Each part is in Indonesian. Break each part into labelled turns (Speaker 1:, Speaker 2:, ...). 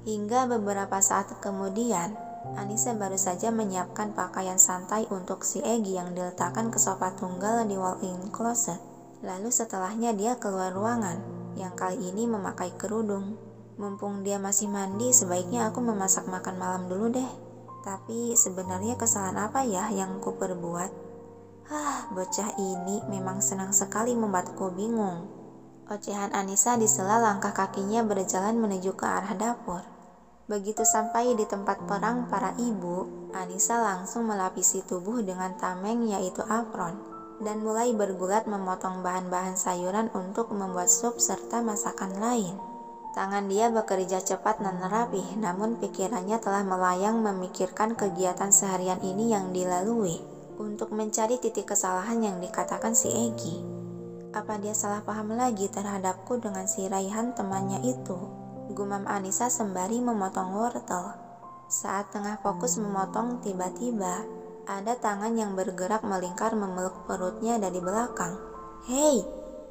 Speaker 1: Hingga beberapa saat kemudian, Anissa baru saja menyiapkan pakaian santai untuk si Egi yang diletakkan ke sofa tunggal di walk-in closet. Lalu setelahnya dia keluar ruangan, yang kali ini memakai kerudung. Mumpung dia masih mandi, sebaiknya aku memasak makan malam dulu deh. Tapi sebenarnya kesalahan apa ya yang ku perbuat? Bocah ini memang senang sekali membuatku bingung. Ocehan Anissa di sela langkah kakinya berjalan menuju ke arah dapur. Begitu sampai di tempat perang para ibu, Anissa langsung melapisi tubuh dengan tameng yaitu apron, dan mulai bergulat memotong bahan-bahan sayuran untuk membuat sup serta masakan lain. Tangan dia bekerja cepat dan rapih, namun pikirannya telah melayang memikirkan kegiatan seharian ini yang dilalui untuk mencari titik kesalahan yang dikatakan si Egi. Apa dia salah paham lagi terhadapku dengan si Raihan temannya itu? Gumam Anissa sembari memotong wortel. Saat tengah fokus memotong, tiba-tiba ada tangan yang bergerak melingkar memeluk perutnya dari belakang. "Hei!"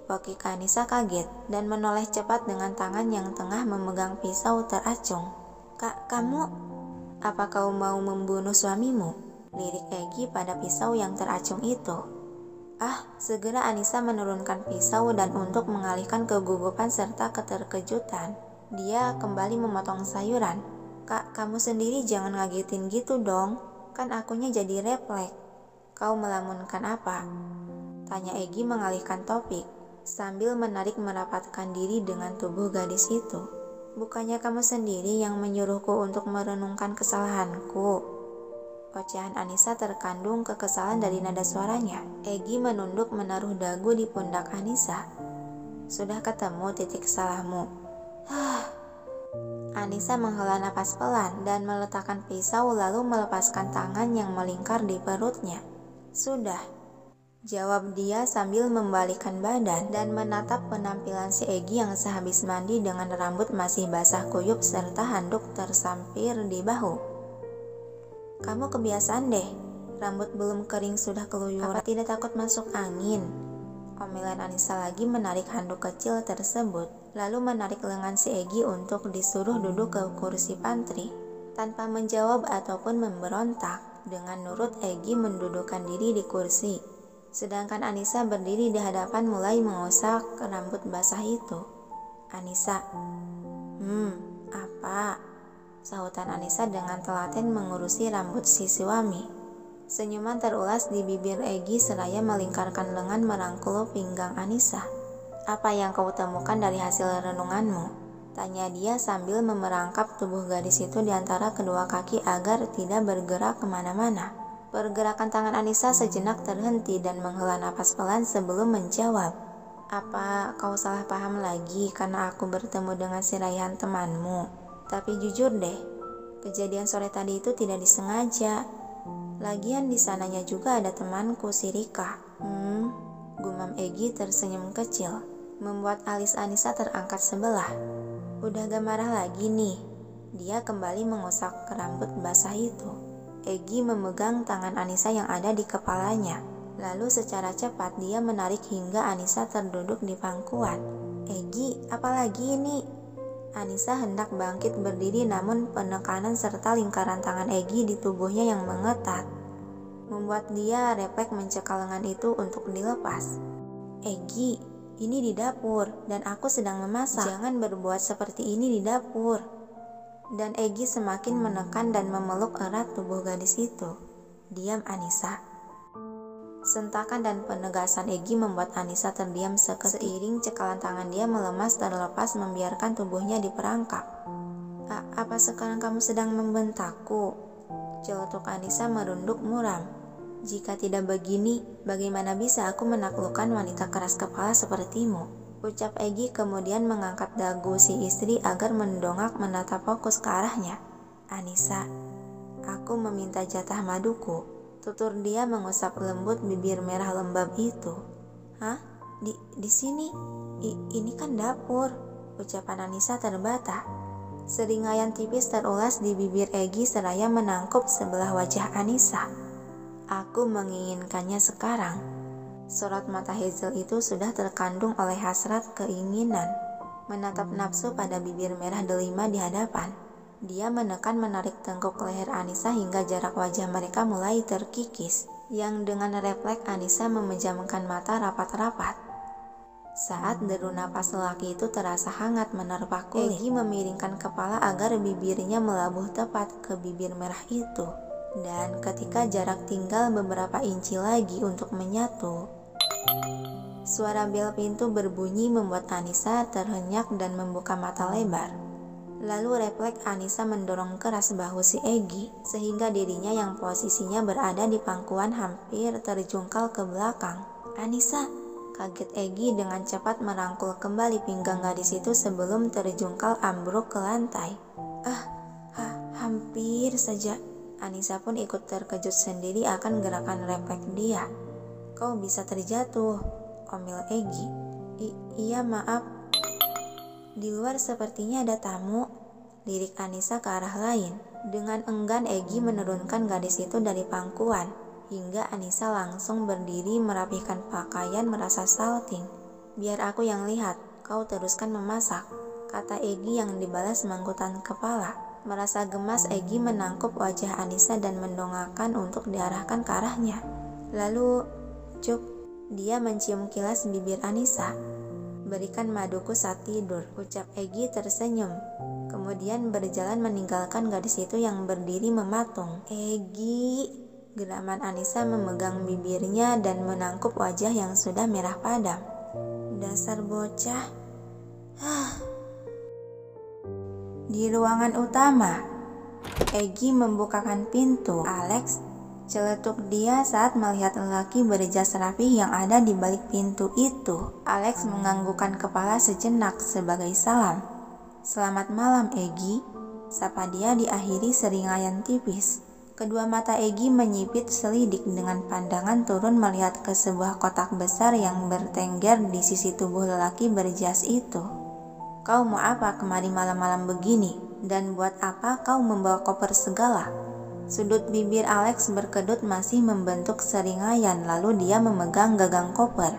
Speaker 1: Pokik Anissa kaget dan menoleh cepat dengan tangan yang tengah memegang pisau teracung. Kamu? Apa kau mau membunuh suamimu?" Lirik Egi pada pisau yang teracung itu. Segera Anissa menurunkan pisau dan untuk mengalihkan kegugupan serta keterkejutan, dia kembali memotong sayuran. Kamu sendiri jangan ngagetin gitu dong, kan akunya jadi refleks." "Kau melamunkan apa?" tanya Egi mengalihkan topik, sambil menarik merapatkan diri dengan tubuh gadis itu. "Bukannya kamu sendiri yang menyuruhku untuk merenungkan kesalahanku?" Ocehan Anissa terkandung kekesalan dari nada suaranya. Egi menunduk menaruh dagu di pundak Anissa. "Sudah ketemu titik salahmu?" Anissa menghela napas pelan dan meletakkan pisau lalu melepaskan tangan yang melingkar di perutnya. "Sudah," jawab dia sambil membalikkan badan dan menatap penampilan si Egi yang sehabis mandi dengan rambut masih basah kuyup serta handuk tersampir di bahu. "Kamu kebiasaan deh, rambut belum kering sudah keluyuran. Apa tidak takut masuk angin?" Omelan Anissa lagi menarik handuk kecil tersebut, lalu menarik lengan si Egi untuk disuruh duduk ke kursi pantry. Tanpa menjawab ataupun memberontak, dengan nurut Egi mendudukkan diri di kursi. Sedangkan Anissa berdiri di hadapan mulai mengusap rambut basah itu. "Anissa." Apa?" sahutan Anissa dengan telaten mengurusi rambut si suami. Senyuman terulas di bibir Egi seraya melingkarkan lengan merangkul pinggang Anissa. "Apa yang kau temukan dari hasil renunganmu?" tanya dia sambil memerangkap tubuh gadis itu di antara kedua kaki agar tidak bergerak kemana-mana. Pergerakan tangan Anissa sejenak terhenti dan menghela napas pelan sebelum menjawab. "Apa kau salah paham lagi karena aku bertemu dengan si Raihan temanmu? Tapi jujur deh, kejadian sore tadi itu tidak disengaja. Lagian di sananya juga ada temanku, si Rika." Gumam Egi tersenyum kecil, membuat alis Anissa terangkat sebelah. Udah gak marah lagi nih. Dia kembali mengusap rambut basah itu. Egi memegang tangan Anissa yang ada di kepalanya. Lalu secara cepat dia menarik hingga Anissa terduduk di pangkuan. "Egi, apalagi ini?" Anissa hendak bangkit berdiri namun penekanan serta lingkaran tangan Egi di tubuhnya yang mengetat membuat dia refleks mencekal lengan itu untuk dilepas. "Egi, ini di dapur dan aku sedang memasak. Jangan berbuat seperti ini di dapur." Dan Egi semakin menekan dan memeluk erat tubuh gadis itu. "Diam, Anissa." Sentakan dan penegasan Egi membuat Anissa terdiam seketika. Seiring cekalan tangan dia melemas terlepas membiarkan tubuhnya diperangkap. Apa sekarang kamu sedang membentakku?" Celetuk Anissa merunduk muram. "Jika tidak begini, bagaimana bisa aku menaklukkan wanita keras kepala sepertimu?" ucap Egi kemudian mengangkat dagu si istri agar mendongak menatap fokus ke arahnya. "Anissa, aku meminta jatah maduku," tutur dia mengusap lembut bibir merah lembab itu. "Hah? Di sini? Ini kan dapur," ucapan Anissa terbata. Seringaian tipis terulas di bibir Egi seraya menangkup sebelah wajah Anissa. "Aku menginginkannya sekarang." Sorot mata Hazel itu sudah terkandung oleh hasrat keinginan, menatap nafsu pada bibir merah delima di hadapan. Dia menekan-menarik tengkuk leher Anissa hingga jarak wajah mereka mulai terkikis, yang dengan refleks Anissa memejamkan mata rapat-rapat. Saat deru napas lelaki itu terasa hangat menerpa kulit, Egy memiringkan kepala agar bibirnya melabuh tepat ke bibir merah itu. Dan ketika jarak tinggal beberapa inci lagi untuk menyatu, suara bel pintu berbunyi membuat Anissa terhenyak dan membuka mata lebar. Lalu refleks Anissa mendorong keras bahu si Egy, sehingga dirinya yang posisinya berada di pangkuan hampir terjungkal ke belakang. "Anissa!" Kaget Egy dengan cepat merangkul kembali pinggang gadis itu sebelum terjungkal ambruk ke lantai. Hampir saja." Anissa pun ikut terkejut sendiri akan gerakan refleks dia. "Kau bisa terjatuh," omel Egy. Iya maaf." "Di luar sepertinya ada tamu," lirik Anissa ke arah lain. Dengan enggan Egy menurunkan gadis itu dari pangkuan, hingga Anissa langsung berdiri merapihkan pakaian merasa salting. "Biar aku yang lihat, kau teruskan memasak," kata Egy yang dibalas mangkutan kepala. Merasa gemas, Egy menangkup wajah Anissa dan mendongakkan untuk diarahkan ke arahnya. Lalu, "Cuk," dia mencium kilas bibir Anissa. "Berikan maduku saat tidur," ucap Egy tersenyum. Kemudian berjalan meninggalkan gadis itu yang berdiri mematung. "Egy!" Geraman Anissa memegang bibirnya dan menangkup wajah yang sudah merah padam. "Dasar bocah." Di ruangan utama, Egy membukakan pintu. "Alex," celetuk dia saat melihat lelaki berjas rapih yang ada di balik pintu itu. Alex menganggukkan kepala sejenak sebagai salam. "Selamat malam, Egy," sapa dia diakhiri seringaian tipis. Kedua mata Egy menyipit selidik dengan pandangan turun melihat ke sebuah kotak besar yang bertengger di sisi tubuh lelaki berjas itu. "Kau mau apa kemari malam-malam begini? Dan buat apa kau membawa koper segala?" Sudut bibir Alex berkedut masih membentuk seringaian, lalu dia memegang gagang koper.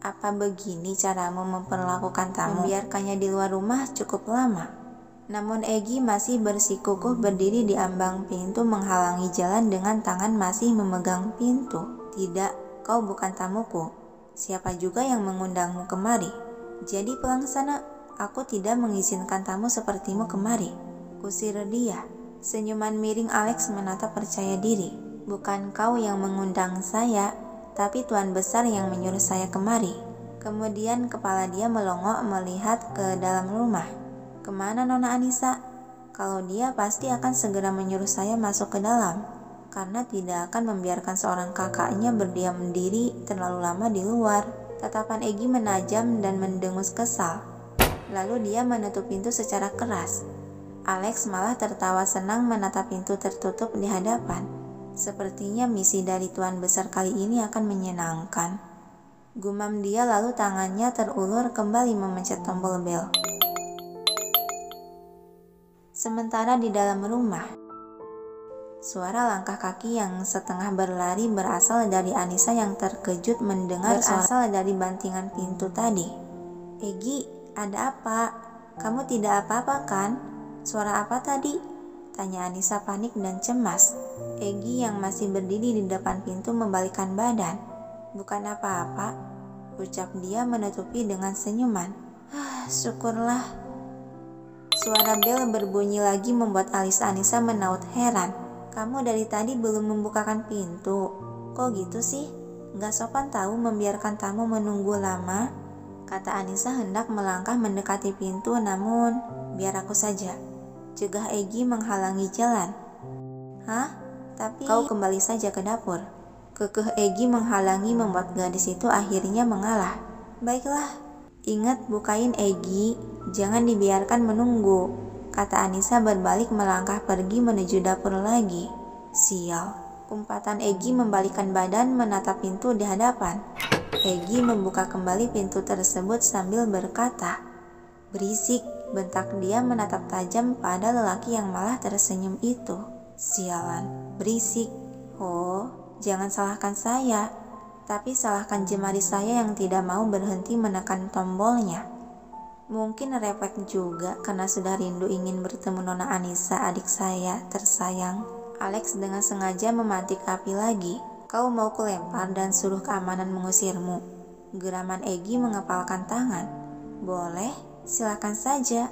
Speaker 1: "Apa begini caramu memperlakukan tamu? Membiarkannya di luar rumah cukup lama." Namun Egy masih bersikukuh berdiri di ambang pintu menghalangi jalan dengan tangan masih memegang pintu. "Tidak, kau bukan tamuku. Siapa juga yang mengundangmu kemari? Jadi pelaksana, aku tidak mengizinkan tamu sepertimu kemari," kusir dia. Senyuman miring Alex menatap percaya diri. "Bukan kau yang mengundang saya, tapi Tuan Besar yang menyuruh saya kemari." Kemudian kepala dia melongok melihat ke dalam rumah. "Kemana Nona Anissa? Kalau dia pasti akan segera menyuruh saya masuk ke dalam, karena tidak akan membiarkan seorang kakaknya berdiam diri terlalu lama di luar." Tatapan Egy menajam dan mendengus kesal. Lalu dia menutup pintu secara keras. Alex malah tertawa senang menatap pintu tertutup di hadapan. Sepertinya misi dari Tuan Besar kali ini akan menyenangkan. Gumam dia lalu tangannya terulur kembali memencet tombol bel. Sementara di dalam rumah, suara langkah kaki yang setengah berlari berasal dari Anissa yang terkejut mendengar berasal dari bantingan pintu tadi. "Egy, ada apa? Kamu tidak apa-apa kan? Suara apa tadi?" tanya Anissa panik dan cemas. Egy yang masih berdiri di depan pintu membalikkan badan. "Bukan apa-apa," ucap dia menutupi dengan senyuman. Syukurlah." Suara bel berbunyi lagi membuat alis Anissa menaut heran. "Kamu dari tadi belum membukakan pintu. Kok gitu sih? Gak sopan tahu membiarkan tamu menunggu lama," kata Anissa hendak melangkah mendekati pintu. "Namun, biar aku saja," cegah Egy menghalangi jalan. "Hah? Tapi kau kembali saja ke dapur." Kekeh Egy menghalangi membuat gadis itu akhirnya mengalah. "Baiklah, ingat bukain Egy, jangan dibiarkan menunggu," kata Anissa berbalik melangkah pergi menuju dapur lagi. "Sial," umpatan Egy membalikkan badan menatap pintu di hadapan. Egy membuka kembali pintu tersebut sambil berkata, "Berisik," bentak dia menatap tajam pada lelaki yang malah tersenyum itu. "Sialan, berisik. Oh, jangan salahkan saya, tapi salahkan jemari saya yang tidak mau berhenti menekan tombolnya." Mungkin refleks juga karena sudah rindu ingin bertemu Nona Anissa, adik saya tersayang. Alex dengan sengaja memantik api lagi. Kau mau kulempar dan suruh keamanan mengusirmu? Geraman Egy mengepalkan tangan. Boleh, silakan saja.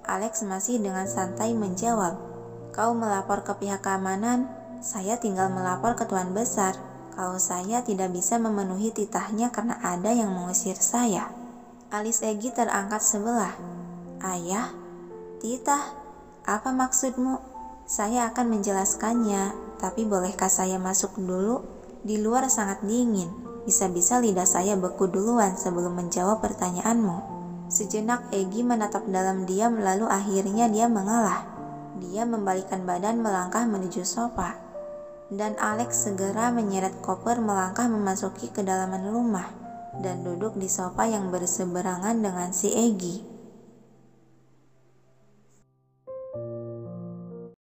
Speaker 1: Alex masih dengan santai menjawab. Kau melapor ke pihak keamanan, saya tinggal melapor ke Tuan Besar. Kalau saya tidak bisa memenuhi titahnya karena ada yang mengusir saya. Alis Egy terangkat sebelah. Ayah, titah, apa maksudmu? Saya akan menjelaskannya, tapi bolehkah saya masuk dulu? Di luar sangat dingin, bisa-bisa lidah saya beku duluan sebelum menjawab pertanyaanmu. Sejenak Egy menatap dalam diam, lalu akhirnya dia mengalah. Dia membalikkan badan melangkah menuju sofa. Dan Alex segera menyeret koper melangkah memasuki kedalaman rumah dan duduk di sofa yang berseberangan dengan si Egy.